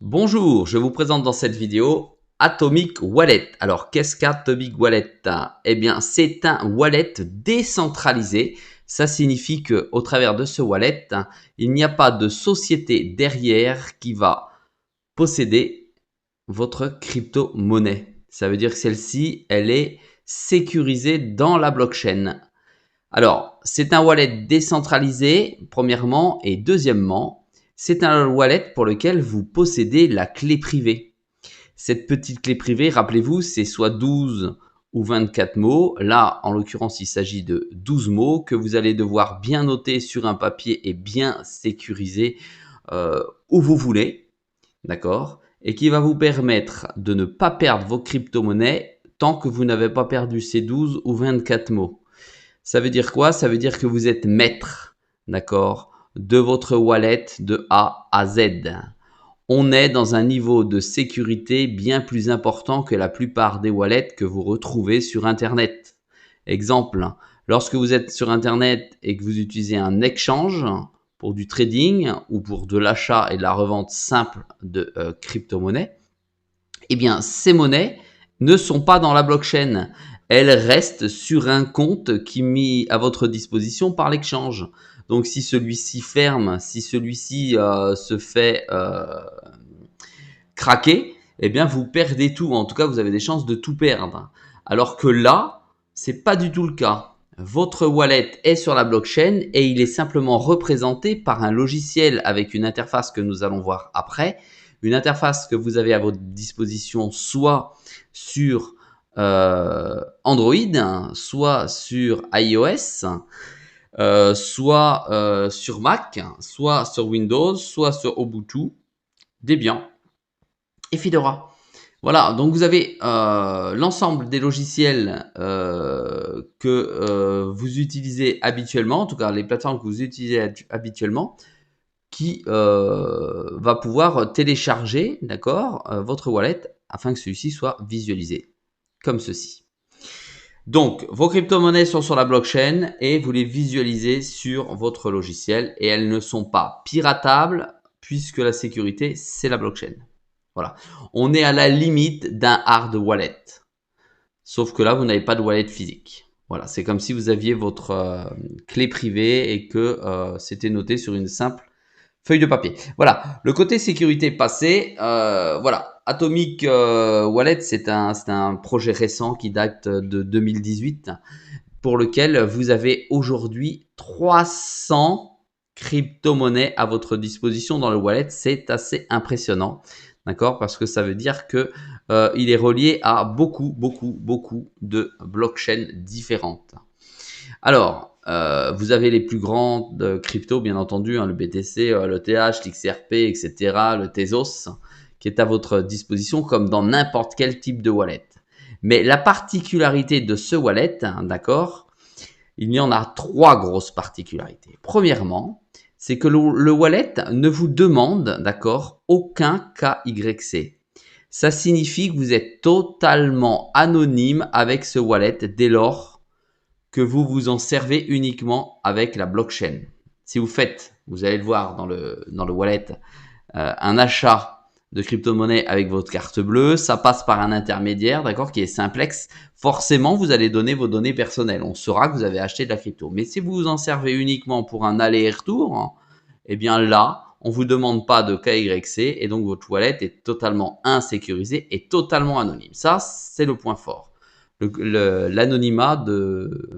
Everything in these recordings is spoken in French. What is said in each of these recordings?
Bonjour, je vous présente dans cette vidéo Atomic Wallet. Alors, qu'est-ce qu'Atomic Wallet? Eh bien, c'est un wallet décentralisé. Ça signifie que, au travers de ce wallet, il n'y a pas de société derrière qui va posséder votre crypto-monnaie. Ça veut dire que celle-ci, elle est sécurisée dans la blockchain. Alors, c'est un wallet décentralisé, premièrement, et deuxièmement, c'est un wallet pour lequel vous possédez la clé privée. Cette petite clé privée, rappelez-vous, c'est soit 12 ou 24 mots. Là, en l'occurrence, il s'agit de 12 mots que vous allez devoir bien noter sur un papier et bien sécuriser où vous voulez, d'accord? Et qui va vous permettre de ne pas perdre vos crypto-monnaies tant que vous n'avez pas perdu ces 12 ou 24 mots. Ça veut dire quoi? Ça veut dire que vous êtes maître, d'accord, de votre wallet de A à Z. On est dans un niveau de sécurité bien plus important que la plupart des wallets que vous retrouvez sur Internet. Exemple, lorsque vous êtes sur Internet et que vous utilisez un exchange pour du trading ou pour de l'achat et de la revente simple de crypto-monnaies, eh bien, ces monnaies ne sont pas dans la blockchain. Elles restent sur un compte qui est mis à votre disposition par l'exchange. Donc, si celui-ci ferme, si celui-ci se fait craquer, eh bien, vous perdez tout. En tout cas, vous avez des chances de tout perdre. Alors que là, c'est pas du tout le cas. Votre wallet est sur la blockchain et il est simplement représenté par un logiciel avec une interface que nous allons voir après. Une interface que vous avez à votre disposition soit sur Android, soit sur iOS, soit sur Mac, soit sur Windows, soit sur Ubuntu, Debian et Fedora. Voilà, donc vous avez l'ensemble des logiciels que vous utilisez habituellement, en tout cas les plateformes que vous utilisez habituellement, qui va pouvoir télécharger, d'accord, votre wallet afin que celui-ci soit visualisé, comme ceci. Donc, vos crypto-monnaies sont sur la blockchain et vous les visualisez sur votre logiciel et elles ne sont pas piratables puisque la sécurité, c'est la blockchain. Voilà. On est à la limite d'un hard wallet. Sauf que là, vous n'avez pas de wallet physique. Voilà. C'est comme si vous aviez votre clé privée et que c'était noté sur une simple feuille de papier. Voilà. Le côté sécurité passé, voilà. Atomic Wallet, c'est un projet récent qui date de 2018 pour lequel vous avez aujourd'hui 300 crypto-monnaies à votre disposition dans le wallet. C'est assez impressionnant, d'accord? Parce que ça veut dire que il est relié à beaucoup de blockchains différentes. Alors, vous avez les plus grandes cryptos, bien entendu, hein, le BTC, l'ETH, l'XRP, etc., le Tezos, qui est à votre disposition comme dans n'importe quel type de wallet. Mais la particularité de ce wallet, hein, d'accord, il y en a trois grosses particularités. Premièrement, c'est que le wallet ne vous demande, d'accord, aucun KYC. Ça signifie que vous êtes totalement anonyme avec ce wallet dès lors que vous vous en servez uniquement avec la blockchain. Si vous faites, vous allez le voir dans le wallet, un achat de crypto-monnaie avec votre carte bleue, ça passe par un intermédiaire, d'accord, qui est Simplex. Forcément, vous allez donner vos données personnelles. On saura que vous avez acheté de la crypto. Mais si vous vous en servez uniquement pour un aller et retour, eh bien là, on vous demande pas de KYC et donc votre wallet est totalement insécurisé et totalement anonyme. Ça, c'est le point fort. L'anonymat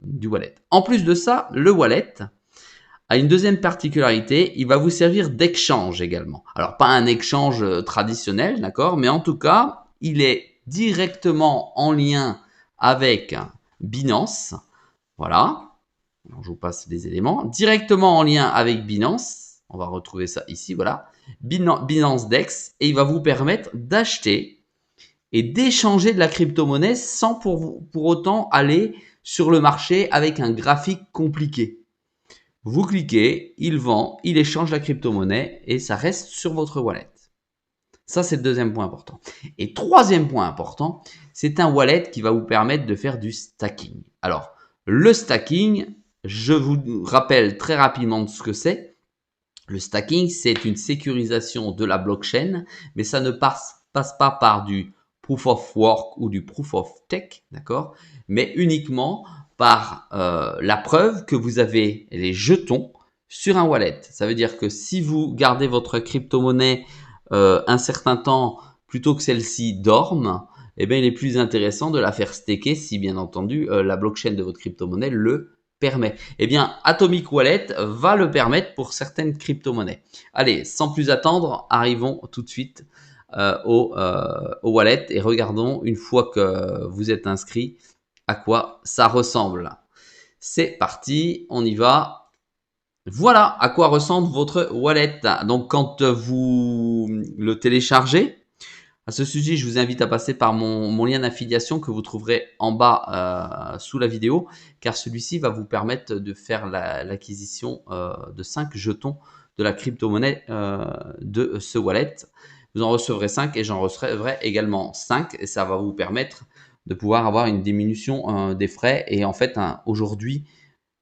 du wallet. En plus de ça, le wallet a une deuxième particularité, il va vous servir d'exchange également. Alors pas un échange traditionnel, d'accord, mais en tout cas, il est directement en lien avec Binance. Voilà, alors, je vous passe les éléments. Directement en lien avec Binance, on va retrouver ça ici, voilà, Binance Dex, et il va vous permettre d'acheter et d'échanger de la crypto-monnaie sans pour autant aller sur le marché avec un graphique compliqué. Vous cliquez, il vend, il échange la crypto-monnaie et ça reste sur votre wallet. Ça, c'est le deuxième point important. Et troisième point important, c'est un wallet qui va vous permettre de faire du stacking. Alors, le stacking, je vous rappelle très rapidement ce que c'est. Le stacking, c'est une sécurisation de la blockchain, mais ça ne passe pas par du proof of work ou du proof of stake, d'accord, mais uniquement par la preuve que vous avez les jetons sur un wallet. Ça veut dire que si vous gardez votre crypto-monnaie un certain temps plutôt que celle-ci dorme, eh bien, il est plus intéressant de la faire staker si bien entendu la blockchain de votre crypto-monnaie le permet. Eh bien, Atomic Wallet va le permettre pour certaines crypto-monnaies. Allez, sans plus attendre, arrivons tout de suite au wallet et regardons une fois que vous êtes inscrit à quoi ça ressemble. C'est parti, on y va. Voilà à quoi ressemble votre wallet. Donc, quand vous le téléchargez, à ce sujet, je vous invite à passer par mon lien d'affiliation que vous trouverez en bas sous la vidéo, car celui-ci va vous permettre de faire l'acquisition de 5 jetons de la crypto-monnaie de ce wallet. Vous en recevrez 5 et j'en recevrai également 5 et ça va vous permettre de pouvoir avoir une diminution des frais. Et en fait, aujourd'hui,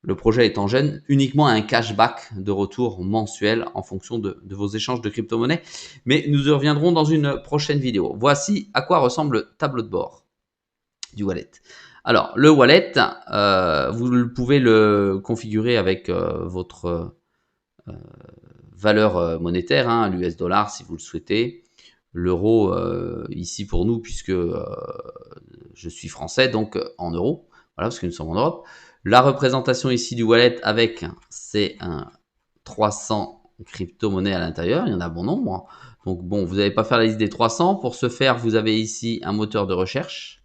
le projet étant jeune, uniquement un cashback de retour mensuel en fonction de vos échanges de crypto-monnaies. Mais nous y reviendrons dans une prochaine vidéo. Voici à quoi ressemble le tableau de bord du wallet. Alors, le wallet, vous pouvez le configurer avec votre valeur monétaire, hein, l'US dollar si vous le souhaitez. L'euro ici pour nous, puisque je suis français, donc en euros. Voilà, parce que nous sommes en Europe. La représentation ici du wallet avec, c'est un 300 crypto-monnaies à l'intérieur. Il y en a bon nombre. Donc bon, vous n'allez pas faire la liste des 300. Pour ce faire, vous avez ici un moteur de recherche.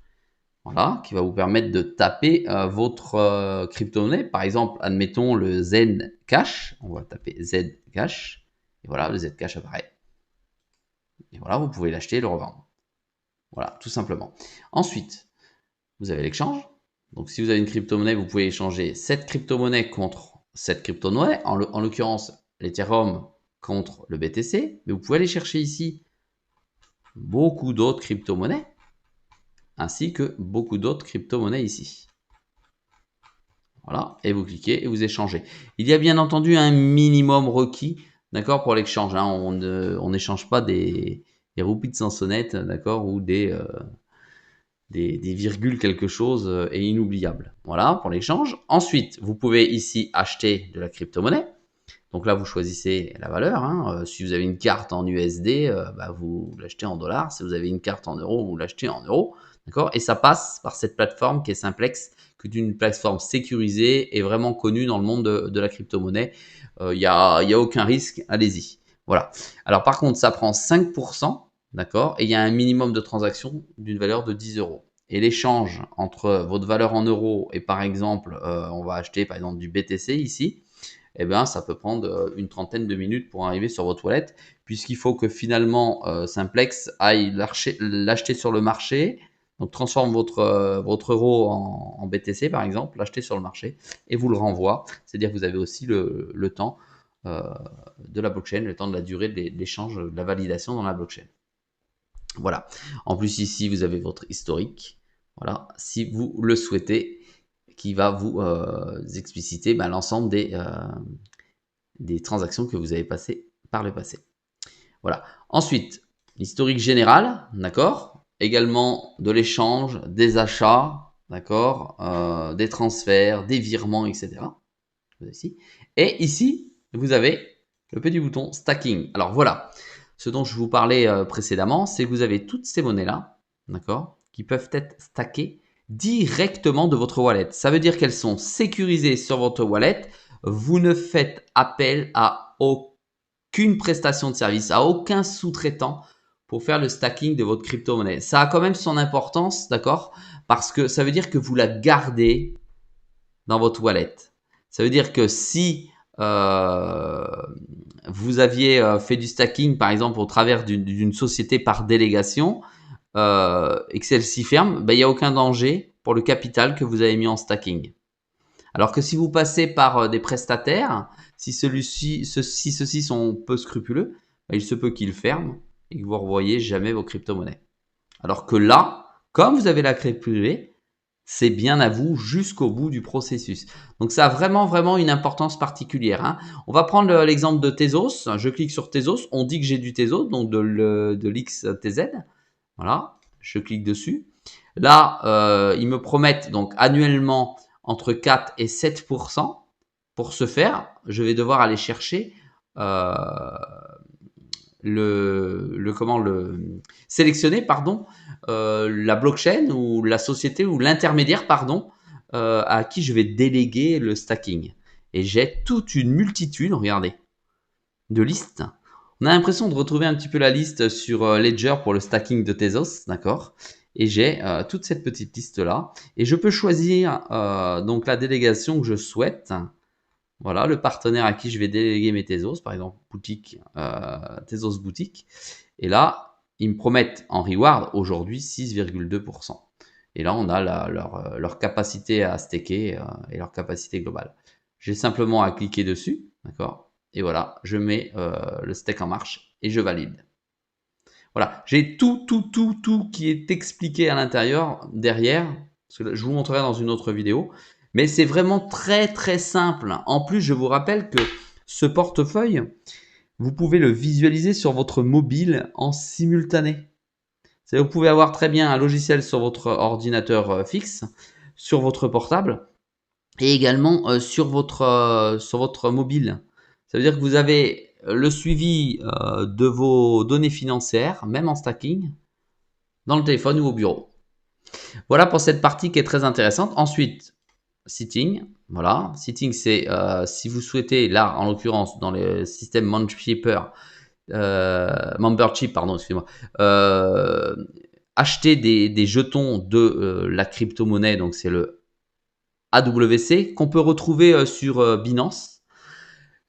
Voilà, qui va vous permettre de taper votre crypto-monnaie. Par exemple, admettons le Zcash. On va taper Zcash. Et voilà, le Zcash apparaît. Et voilà, vous pouvez l'acheter et le revendre. Voilà, tout simplement. Ensuite, vous avez l'exchange. Donc, si vous avez une crypto-monnaie, vous pouvez échanger cette crypto-monnaie contre cette crypto-monnaie. En l'occurrence, l'Ethereum contre le BTC. Mais vous pouvez aller chercher ici beaucoup d'autres crypto-monnaies, ainsi que beaucoup d'autres crypto-monnaies ici. Voilà, et vous cliquez et vous échangez. Il y a bien entendu un minimum requis, d'accord, pour l'échange. Hein. On n'échange pas des roupies de Sansonnette, d'accord, ou des virgules quelque chose est inoubliable. Voilà pour l'échange. Ensuite, vous pouvez ici acheter de la crypto-monnaie. Donc là, vous choisissez la valeur. Hein. Si vous avez une carte en USD, vous l'achetez en dollars. Si vous avez une carte en euros, vous l'achetez en euros. D'accord. Et ça passe par cette plateforme qui est Simplex, qui est une plateforme sécurisée et vraiment connue dans le monde de la crypto-monnaie. Il y a aucun risque. Allez-y. Voilà. Alors par contre, ça prend 5%. D'accord. Et il y a un minimum de transactions d'une valeur de 10 euros. Et l'échange entre votre valeur en euros et par exemple, on va acheter par exemple du BTC ici, eh bien, ça peut prendre une trentaine de minutes pour arriver sur votre wallet, puisqu'il faut que finalement Simplex aille l'acheter sur le marché, donc transforme votre euro en BTC par exemple, l'acheter sur le marché et vous le renvoie. C'est-à-dire que vous avez aussi le temps de la blockchain, le temps de la durée de l'échange, de la validation dans la blockchain. Voilà. En plus, ici, vous avez votre historique. Voilà. Si vous le souhaitez, qui va vous expliciter l'ensemble des transactions que vous avez passées par le passé. Voilà. Ensuite, l'historique général, d'accord. Également de l'échange, des achats, d'accord, des transferts, des virements, etc. Ici. Et ici, vous avez le petit bouton stacking. Alors voilà, ce dont je vous parlais précédemment, c'est que vous avez toutes ces monnaies-là, d'accord, qui peuvent être stackées directement de votre wallet. Ça veut dire qu'elles sont sécurisées sur votre wallet. Vous ne faites appel à aucune prestation de service, à aucun sous-traitant pour faire le stacking de votre crypto-monnaie. Ça a quand même son importance, d'accord, parce que ça veut dire que vous la gardez dans votre wallet. Ça veut dire que si vous aviez fait du stacking, par exemple, au travers d'une société par délégation, et que celle-ci ferme, il n'y a aucun danger pour le capital que vous avez mis en stacking. Alors que si vous passez par des prestataires, si ceux-ci sont peu scrupuleux, il se peut qu'ils ferment et que vous ne revoyez jamais vos crypto-monnaies. Alors que là, comme vous avez la clé privée, c'est bien à vous jusqu'au bout du processus. Donc ça a vraiment une importance particulière, hein. On va prendre l'exemple de Tezos. Je clique sur Tezos, on dit que j'ai du Tezos, donc de l'XTZ. Voilà, je clique dessus. Là, ils me promettent donc annuellement entre 4 et 7%. Pour ce faire, je vais devoir aller chercher euh, sélectionner la blockchain ou la société ou l'intermédiaire à qui je vais déléguer le stacking. Et j'ai toute une multitude, regardez, de listes. On a l'impression de retrouver un petit peu la liste sur Ledger pour le stacking de Tezos, d'accord? Et j'ai toute cette petite liste là, et je peux choisir donc la délégation que je souhaite. Voilà, le partenaire à qui je vais déléguer mes Tezos, par exemple boutique, Tezos boutique. Et là, ils me promettent en reward aujourd'hui 6,2%. Et là, on a leur capacité à staker et leur capacité globale. J'ai simplement à cliquer dessus, d'accord? Et voilà, je mets le stake en marche et je valide. Voilà, j'ai tout qui est expliqué à l'intérieur, derrière. Parce que je vous montrerai dans une autre vidéo. Mais c'est vraiment très simple. En plus, je vous rappelle que ce portefeuille, vous pouvez le visualiser sur votre mobile en simultané. Vous pouvez avoir très bien un logiciel sur votre ordinateur fixe, sur votre portable et également sur votre mobile. Ça veut dire que vous avez le suivi de vos données financières, même en stacking, dans le téléphone ou au bureau. Voilà pour cette partie qui est très intéressante. Ensuite, Sitting. Voilà, Sitting, c'est si vous souhaitez, là en l'occurrence dans le système membership, pardon, excusez-moi, acheter des jetons de la crypto-monnaie, donc c'est le AWC, qu'on peut retrouver sur Binance.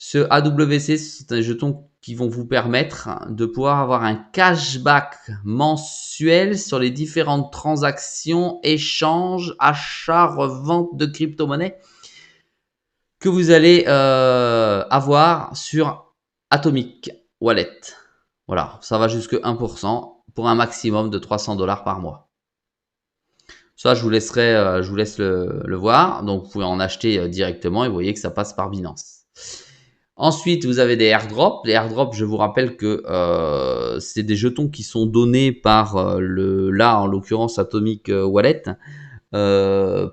Ce AWC, c'est un jeton qui vont vous permettre de pouvoir avoir un cashback mensuel sur les différentes transactions, échanges, achats, reventes de crypto-monnaies que vous allez avoir sur Atomic Wallet. Voilà, ça va jusque 1% pour un maximum de $300 par mois. Ça, je vous laisse le voir. Donc, vous pouvez en acheter directement et vous voyez que ça passe par Binance. Ensuite, vous avez des airdrops. Les airdrops, je vous rappelle que c'est des jetons qui sont donnés par là, en l'occurrence, Atomic Wallet,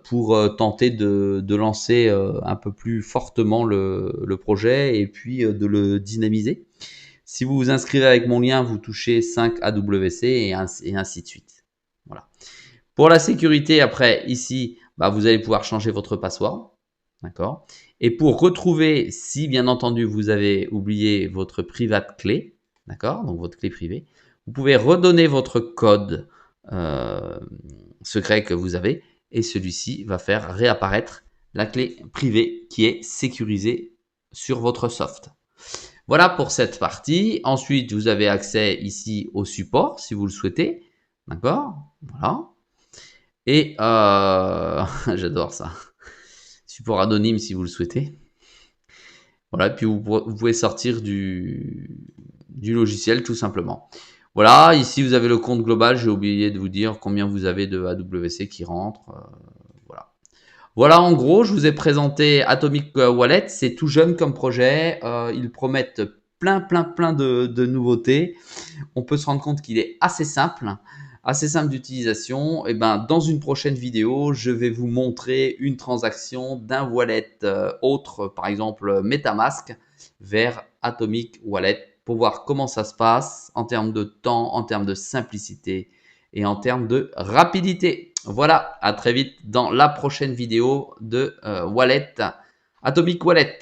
pour tenter de lancer un peu plus fortement le projet et puis de le dynamiser. Si vous vous inscrivez avec mon lien, vous touchez 5 AWC et ainsi de suite. Voilà. Pour la sécurité, après, ici, vous allez pouvoir changer votre password. D'accord. Et pour retrouver, si bien entendu vous avez oublié votre private clé, d'accord, donc votre clé privée, vous pouvez redonner votre code secret que vous avez et celui-ci va faire réapparaître la clé privée qui est sécurisée sur votre soft. Voilà pour cette partie. Ensuite, vous avez accès ici au support si vous le souhaitez, d'accord, voilà. Et j'adore ça. Support anonyme si vous le souhaitez. Voilà, puis vous pouvez sortir du logiciel tout simplement. Voilà, ici vous avez le compte global. J'ai oublié de vous dire combien vous avez de AWC qui rentrent. Voilà. Voilà, en gros, je vous ai présenté Atomic Wallet. C'est tout jeune comme projet. Ils promettent plein de nouveautés. On peut se rendre compte qu'il est assez simple d'utilisation. Et dans une prochaine vidéo, je vais vous montrer une transaction d'un wallet autre, par exemple MetaMask, vers Atomic Wallet pour voir comment ça se passe en termes de temps, en termes de simplicité et en termes de rapidité. Voilà, à très vite dans la prochaine vidéo de Wallet, Atomic Wallet.